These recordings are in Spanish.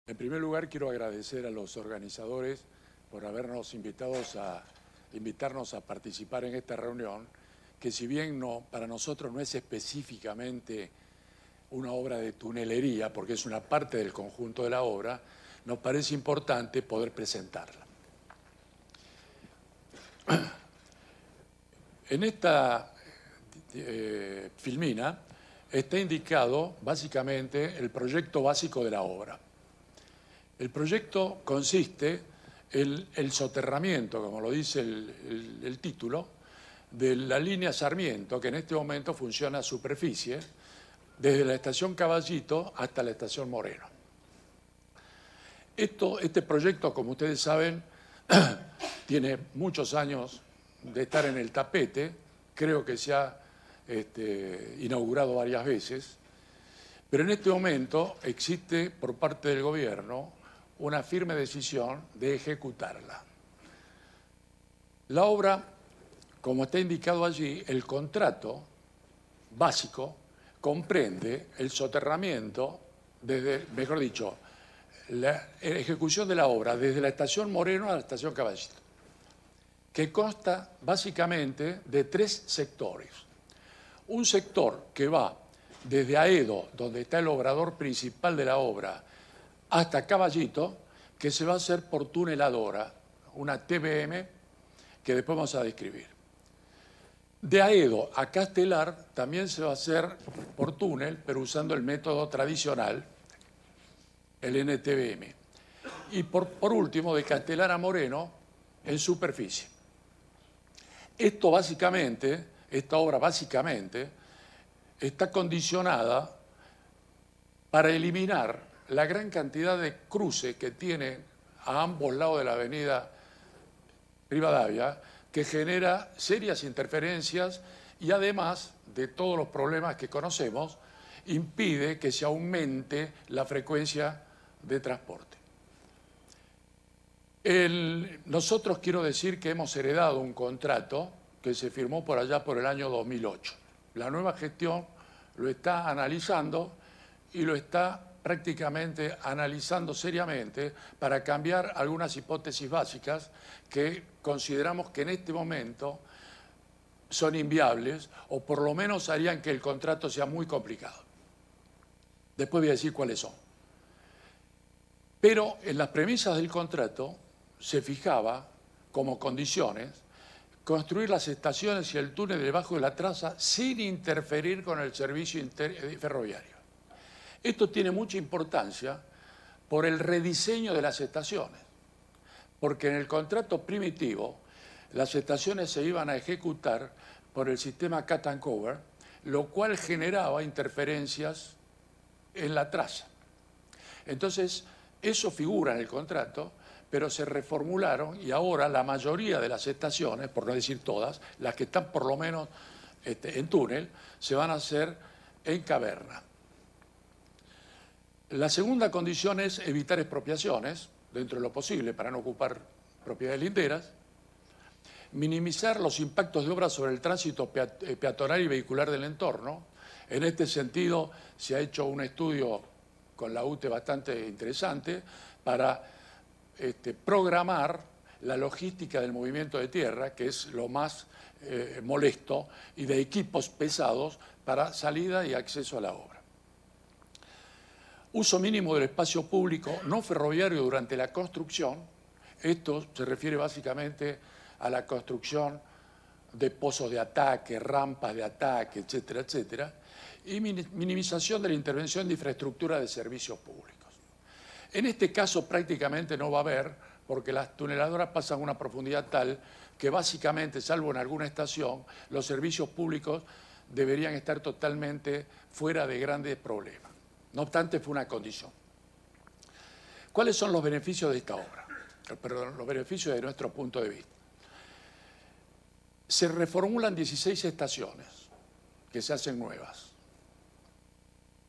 En primer lugar, quiero agradecer a los organizadores por invitarnos a participar en esta reunión, que si bien para nosotros no es específicamente una obra de tunelería, porque es una parte del conjunto de la obra, nos parece importante poder presentarla. En esta filmina está indicado básicamente el proyecto básico de la obra. El proyecto consiste en el soterramiento, como lo dice el título, de la línea Sarmiento, que en este momento funciona a superficie, desde la estación Caballito hasta la estación Moreno. Este proyecto, como ustedes saben, tiene muchos años de estar en el tapete, creo que se ha inaugurado varias veces, pero en este momento existe por parte del gobierno una firme decisión de ejecutarla. La obra, como está indicado allí, el contrato básico comprende el soterramiento, mejor dicho, la ejecución de la obra desde la estación Moreno a la estación Caballito, que consta básicamente de 3 sectores. Un sector que va desde Aedo, donde está el obrador principal de la obra, hasta Caballito, que se va a hacer por tuneladora, una TBM, que después vamos a describir. De Aedo a Castelar también se va a hacer por túnel, pero usando el método tradicional, el NTBM. Y por último, de Castelar a Moreno, en superficie. Esta obra básicamente está condicionada para eliminar la gran cantidad de cruces que tiene a ambos lados de la avenida Rivadavia, que genera serias interferencias y además de todos los problemas que conocemos, impide que se aumente la frecuencia de transporte. Nosotros quiero decir que hemos heredado un contrato que se firmó por allá por el año 2008. La nueva gestión lo está analizando y lo está prácticamente analizando seriamente para cambiar algunas hipótesis básicas que consideramos que en este momento son inviables o por lo menos harían que el contrato sea muy complicado. Después voy a decir cuáles son. Pero en las premisas del contrato se fijaba como condiciones construir las estaciones y el túnel debajo de la traza sin interferir con el servicio ferroviario. Esto tiene mucha importancia por el rediseño de las estaciones, porque en el contrato primitivo las estaciones se iban a ejecutar por el sistema cut and cover, lo cual generaba interferencias en la traza. Entonces, eso figura en el contrato, pero se reformularon y ahora la mayoría de las estaciones, por no decir todas, las que están por lo menos en túnel, se van a hacer en caverna. La segunda condición es evitar expropiaciones, dentro de lo posible, para no ocupar propiedades linderas, minimizar los impactos de obra sobre el tránsito peatonal y vehicular del entorno. En este sentido, se ha hecho un estudio con la UTE bastante interesante para programar la logística del movimiento de tierra, que es lo más molesto, y de equipos pesados para salida y acceso a la obra. Uso mínimo del espacio público no ferroviario durante la construcción. Esto se refiere básicamente a la construcción de pozos de ataque, rampas de ataque, etcétera, etcétera, y minimización de la intervención de infraestructura de servicios públicos. En este caso prácticamente no va a haber, porque las tuneladoras pasan a una profundidad tal que básicamente, salvo en alguna estación, los servicios públicos deberían estar totalmente fuera de grandes problemas. No obstante, fue una condición. ¿Cuáles son los beneficios de esta obra? Perdón, los beneficios de nuestro punto de vista. Se reformulan 16 estaciones que se hacen nuevas.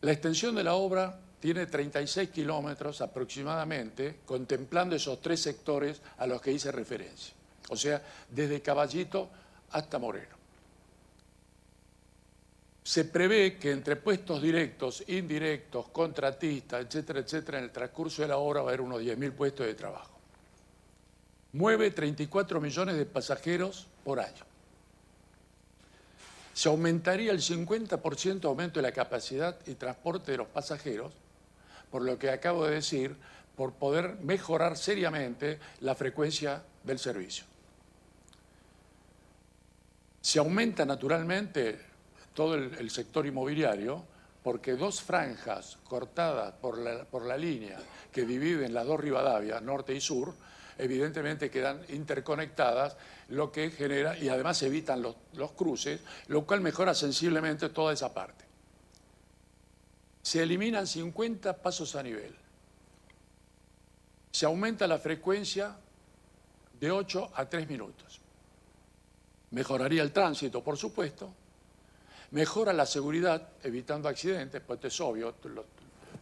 La extensión de la obra tiene 36 kilómetros aproximadamente, contemplando esos 3 sectores a los que hice referencia. O sea, desde Caballito hasta Moreno. Se prevé que entre puestos directos, indirectos, contratistas, etcétera, etcétera, en el transcurso de la obra va a haber unos 10.000 puestos de trabajo. Mueve 34 millones de pasajeros por año. Se aumentaría el 50% de aumento de la capacidad y transporte de los pasajeros, por lo que acabo de decir, por poder mejorar seriamente la frecuencia del servicio. Se aumenta naturalmente todo el sector inmobiliario, porque dos franjas cortadas por la línea que dividen las dos Rivadavia, norte y sur, evidentemente quedan interconectadas, lo que genera, y además evitan los cruces, lo cual mejora sensiblemente toda esa parte. Se eliminan 50 pasos a nivel. Se aumenta la frecuencia de 8 a 3 minutos. Mejoraría el tránsito, por supuesto. Mejora la seguridad, evitando accidentes, pues es obvio,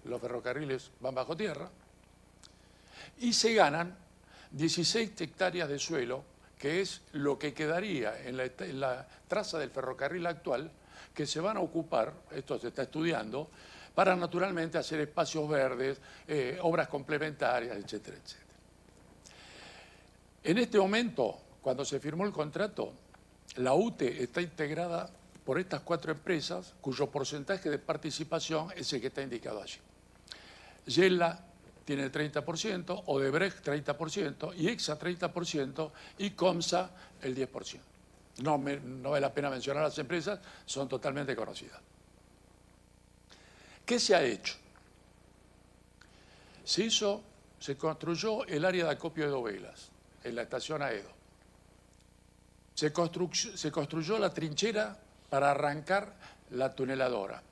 los ferrocarriles van bajo tierra. Y se ganan 16 hectáreas de suelo, que es lo que quedaría en la traza del ferrocarril actual, que se van a ocupar, esto se está estudiando, para naturalmente hacer espacios verdes, obras complementarias, etcétera, etcétera. En este momento, cuando se firmó el contrato, la UTE está integrada por estas 4 empresas, cuyo porcentaje de participación es el que está indicado allí. Yela tiene el 30%, Odebrecht 30%, IEXA 30% y Comsa el 10%. No vale la pena mencionar las empresas, son totalmente conocidas. ¿Qué se ha hecho? Se construyó el área de acopio de Dovelas, en la estación Aedo. Se construyó la trinchera para arrancar la tuneladora.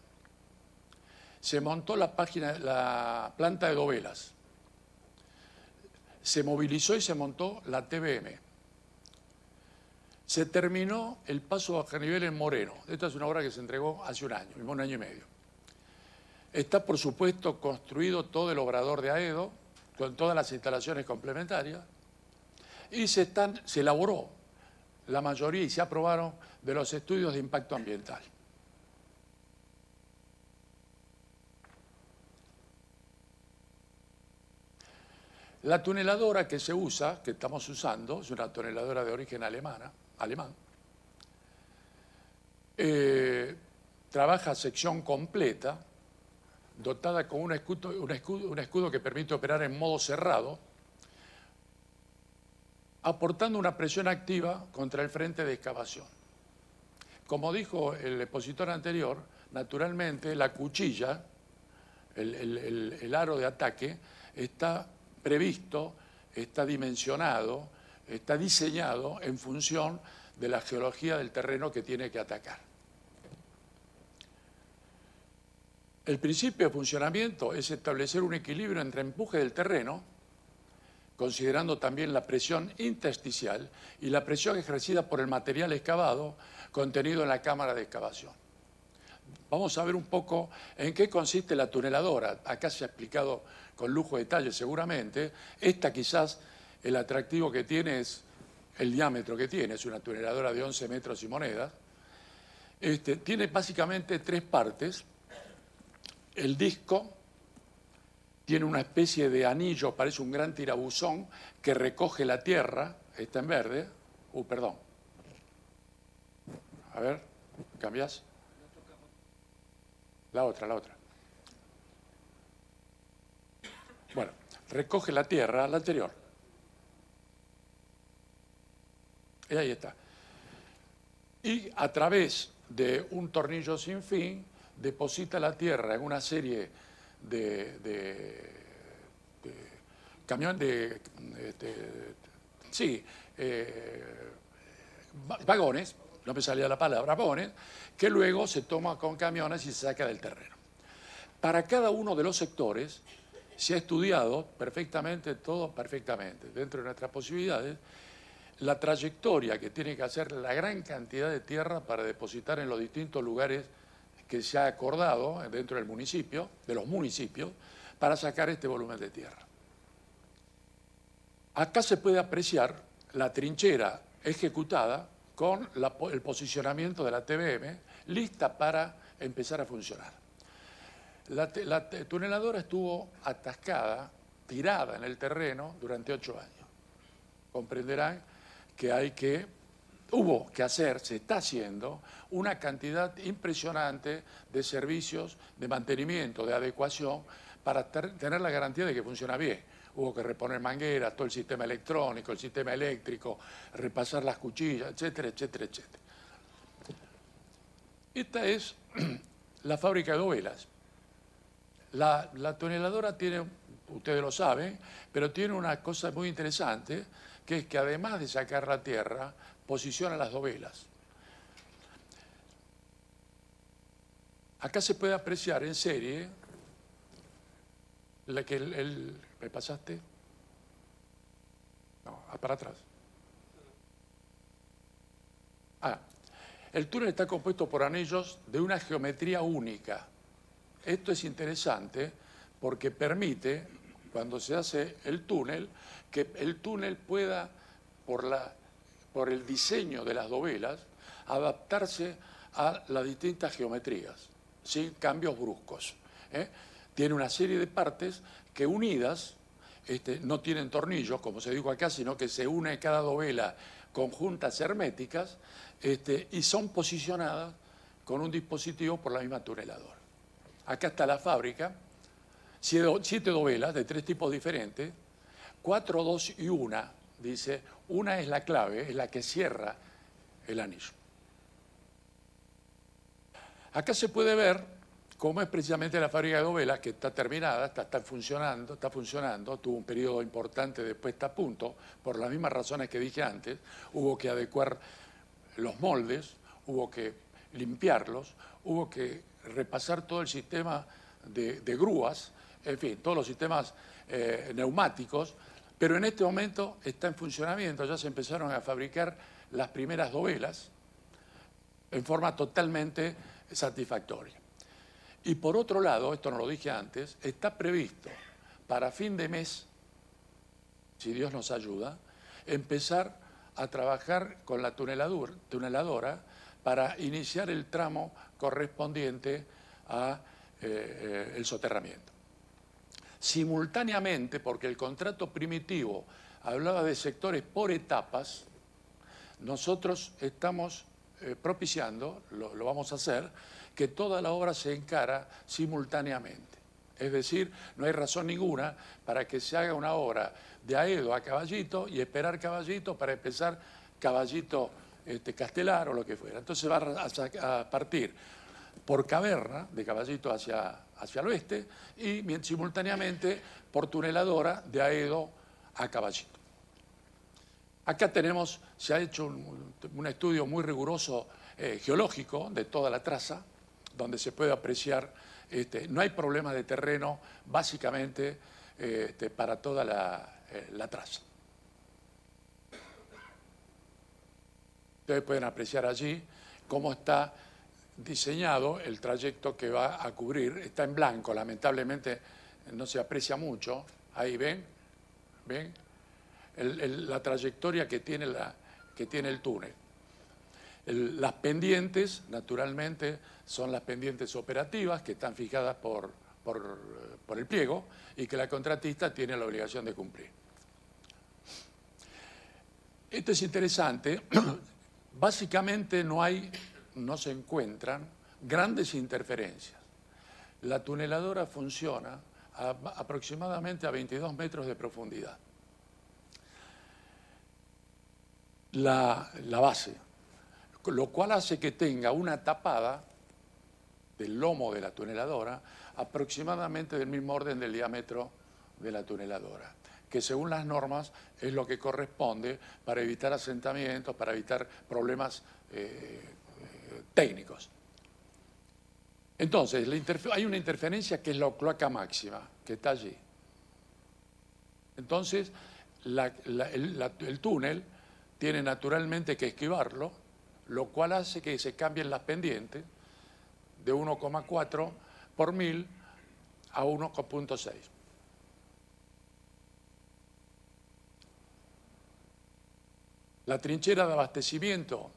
Se montó la planta de Dovelas. Se movilizó y se montó la TBM. Se terminó el paso bajo nivel en Moreno. Esta es una obra que se entregó hace un año y medio. Está, por supuesto, construido todo el obrador de Aedo, con todas las instalaciones complementarias, y se elaboró la mayoría y se aprobaron de los estudios de impacto ambiental. La tuneladora que se usa, que estamos usando, es una tuneladora de origen alemán. Trabaja a sección completa, dotada con un escudo que permite operar en modo cerrado, aportando una presión activa contra el frente de excavación. Como dijo el expositor anterior, naturalmente la cuchilla, el aro de ataque, está previsto, está dimensionado, está diseñado en función de la geología del terreno que tiene que atacar. El principio de funcionamiento es establecer un equilibrio entre empuje del terreno, considerando también la presión intersticial y la presión ejercida por el material excavado contenido en la cámara de excavación. Vamos a ver un poco en qué consiste la tuneladora. Acá se ha explicado con lujo de detalle seguramente. Esta quizás el atractivo que tiene es el diámetro que tiene. Es una tuneladora de 11 metros y monedas. Tiene básicamente 3 partes. El disco tiene una especie de anillo, parece un gran tirabuzón, que recoge la tierra. Está en verde. Perdón. A ver, ¿cambias? La otra. Bueno, recoge la tierra, la anterior. Y ahí está. Y a través de un tornillo sin fin, deposita la tierra en una serie vagones, no me salía la palabra, vagones, que luego se toma con camiones y se saca del terreno. Para cada uno de los sectores se ha estudiado perfectamente, dentro de nuestras posibilidades, la trayectoria que tiene que hacer la gran cantidad de tierra para depositar en los distintos lugares que se ha acordado dentro del municipio, de los municipios, para sacar este volumen de tierra. Acá se puede apreciar la trinchera ejecutada con el posicionamiento de la TBM, lista para empezar a funcionar. La tuneladora estuvo atascada, tirada en el terreno durante 8 años. Comprenderán que hubo que hacer, se está haciendo, una cantidad impresionante de servicios de mantenimiento, de adecuación, para tener la garantía de que funciona bien. Hubo que reponer mangueras, todo el sistema electrónico, el sistema eléctrico, repasar las cuchillas, etcétera, etcétera, etcétera. Esta es la fábrica de dovelas. La tuneladora tiene, ustedes lo saben, pero tiene una cosa muy interesante, que es que además de sacar la tierra, posiciona las dovelas. Acá se puede apreciar en serie ¿me pasaste? No, para atrás. El túnel está compuesto por anillos de una geometría única. Esto es interesante porque permite, cuando se hace el túnel, que el túnel pueda, por el diseño de las dovelas, adaptarse a las distintas geometrías, sin cambios bruscos. Tiene una serie de partes que unidas, no tienen tornillos, como se dijo acá, sino que se une cada dovela con juntas herméticas y son posicionadas con un dispositivo por la misma tuneladora. Acá está la fábrica, 7 dovelas de 3 tipos diferentes, 4, 2 y 1, dice, una es la clave, es la que cierra el anillo. Acá se puede ver cómo es precisamente la fábrica de dovelas, que está terminada, está funcionando, tuvo un periodo importante de puesta a punto, por las mismas razones que dije antes, hubo que adecuar los moldes, hubo que limpiarlos, hubo que repasar todo el sistema de grúas, en fin, todos los sistemas neumáticos, pero en este momento está en funcionamiento, ya se empezaron a fabricar las primeras dovelas en forma totalmente satisfactoria. Y por otro lado, esto no lo dije antes, está previsto para fin de mes, si Dios nos ayuda, empezar a trabajar con la tuneladora para iniciar el tramo correspondiente a el soterramiento. Simultáneamente, porque el contrato primitivo hablaba de sectores por etapas, nosotros estamos propiciando, lo vamos a hacer, que toda la obra se encara simultáneamente. Es decir, no hay razón ninguna para que se haga una obra de Aedo a Caballito y esperar Caballito para empezar Caballito Castelar o lo que fuera. Entonces va a partir por Caverna, de Caballito hacia el oeste, y simultáneamente por Tuneladora, de Aedo a Caballito. Acá se ha hecho un estudio muy riguroso geológico de toda la traza, donde se puede apreciar, no hay problema de terreno, básicamente, para toda la traza. Ustedes pueden apreciar allí cómo está diseñado el trayecto que va a cubrir. Está en blanco, lamentablemente no se aprecia mucho. Ahí ven la trayectoria que tiene el túnel. Las pendientes, naturalmente, son las pendientes operativas que están fijadas por el pliego y que la contratista tiene la obligación de cumplir. Esto es interesante. Básicamente no se encuentran grandes interferencias. La tuneladora funciona aproximadamente a 22 metros de profundidad. La base, lo cual hace que tenga una tapada del lomo de la tuneladora aproximadamente del mismo orden del diámetro de la tuneladora, que según las normas es lo que corresponde para evitar asentamientos, para evitar problemas técnicos. Entonces, hay una interferencia que es la cloaca máxima, que está allí. Entonces, el túnel tiene naturalmente que esquivarlo, lo cual hace que se cambien las pendientes de 1,4 por 1000 a 1,6. La trinchera de abastecimiento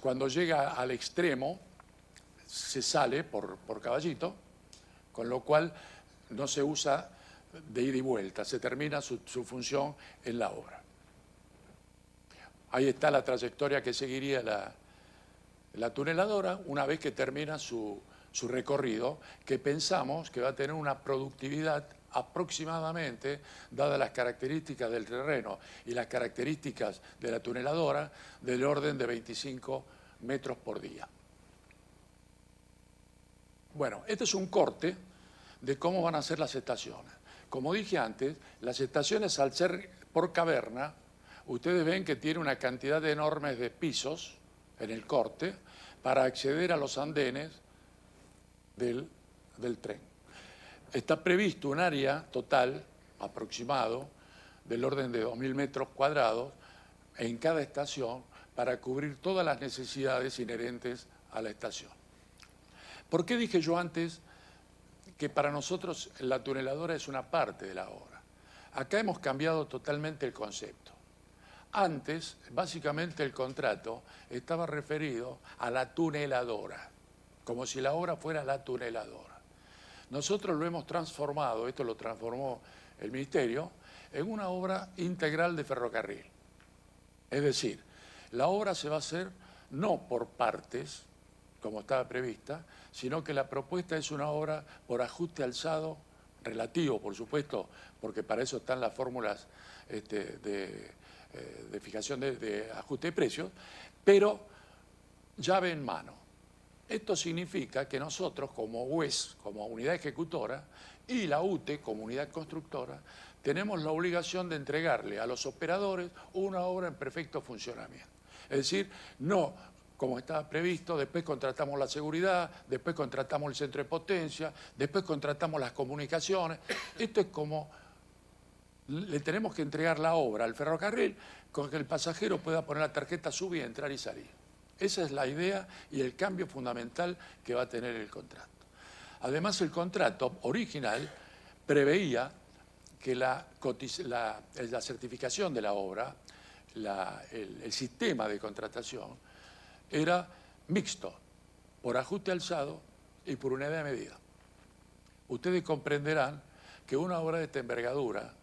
Cuando llega al extremo, se sale por Caballito, con lo cual no se usa de ida y vuelta, se termina su función en la obra. Ahí está la trayectoria que seguiría la tuneladora una vez que termina su recorrido, que pensamos que va a tener una productividad aproximadamente, dadas las características del terreno y las características de la tuneladora, del orden de 25 metros por día. Bueno, este es un corte de cómo van a ser las estaciones. Como dije antes, las estaciones, al ser por caverna, ustedes ven que tiene una cantidad enorme de pisos en el corte para acceder a los andenes del tren. Está previsto un área total, aproximado, del orden de 2.000 metros cuadrados en cada estación para cubrir todas las necesidades inherentes a la estación. ¿Por qué dije yo antes que para nosotros la tuneladora es una parte de la obra? Acá hemos cambiado totalmente el concepto. Antes, básicamente el contrato estaba referido a la tuneladora, como si la obra fuera la tuneladora. Nosotros lo hemos transformado, esto lo transformó el Ministerio, en una obra integral de ferrocarril. Es decir, la obra se va a hacer no por partes, como estaba prevista, sino que la propuesta es una obra por ajuste alzado, relativo, por supuesto, porque para eso están las fórmulas de fijación de ajuste de precios, pero llave en mano. Esto significa que nosotros, como UES, como unidad ejecutora, y la UTE, como unidad constructora, tenemos la obligación de entregarle a los operadores una obra en perfecto funcionamiento. Es decir, no como estaba previsto, después contratamos la seguridad, después contratamos el centro de potencia, después contratamos las comunicaciones. Esto es como le tenemos que entregar la obra al ferrocarril con que el pasajero pueda poner la tarjeta subir, entrar y salir. Esa es la idea y el cambio fundamental que va a tener el contrato. Además, el contrato original preveía que la certificación de la obra, el sistema de contratación, era mixto, por ajuste alzado y por unidad de medida. Ustedes comprenderán que una obra de esta envergadura,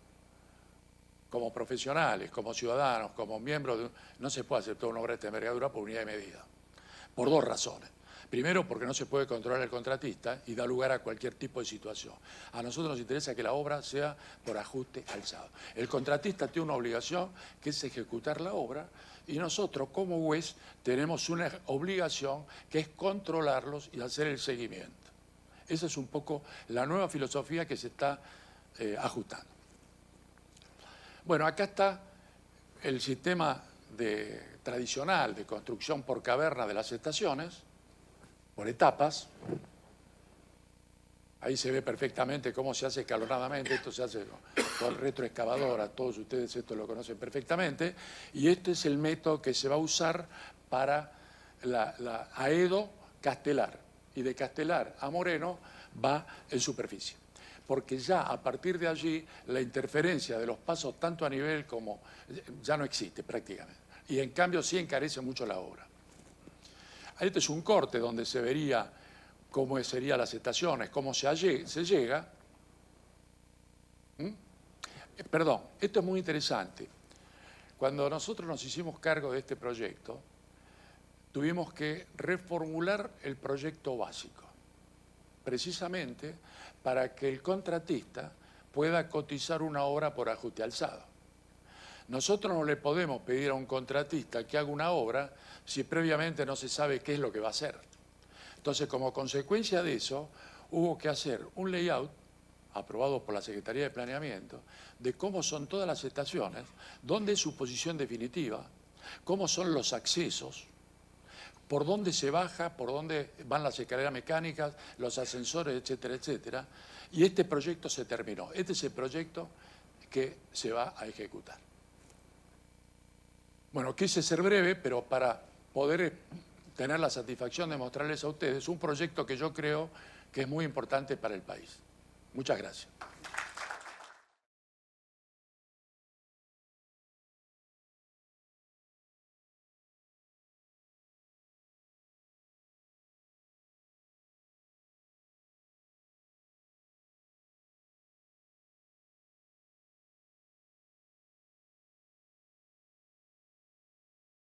como profesionales, como ciudadanos, como miembros no se puede aceptar una obra de esta envergadura por unidad de medida, por dos razones. Primero, porque no se puede controlar el contratista y da lugar a cualquier tipo de situación. A nosotros nos interesa que la obra sea por ajuste alzado. El contratista tiene una obligación que es ejecutar la obra y nosotros, como UES, tenemos una obligación que es controlarlos y hacer el seguimiento. Esa es un poco la nueva filosofía que se está ajustando. Bueno, acá está el sistema tradicional de construcción por caverna de las estaciones, por etapas. Ahí se ve perfectamente cómo se hace escalonadamente, esto se hace con retroexcavadora, todos ustedes esto lo conocen perfectamente, y este es el método que se va a usar para la Aedo Castelar, y de Castelar a Moreno va en superficie. Porque ya a partir de allí la interferencia de los pasos tanto a nivel como ya no existe prácticamente, y en cambio sí encarece mucho la obra. Este es un corte donde se vería cómo serían las estaciones, cómo se llega. Perdón, esto es muy interesante. Cuando nosotros nos hicimos cargo de este proyecto, tuvimos que reformular el proyecto básico, precisamente para que el contratista pueda cotizar una obra por ajuste alzado. Nosotros no le podemos pedir a un contratista que haga una obra si previamente no se sabe qué es lo que va a hacer. Entonces, como consecuencia de eso, hubo que hacer un layout aprobado por la Secretaría de Planeamiento de cómo son todas las estaciones, dónde es su posición definitiva, cómo son los accesos, por dónde se baja, por dónde van las escaleras mecánicas, los ascensores, etcétera, etcétera. Y este proyecto se terminó. Este es el proyecto que se va a ejecutar. Bueno, quise ser breve, pero para poder tener la satisfacción de mostrarles a ustedes un proyecto que yo creo que es muy importante para el país. Muchas gracias.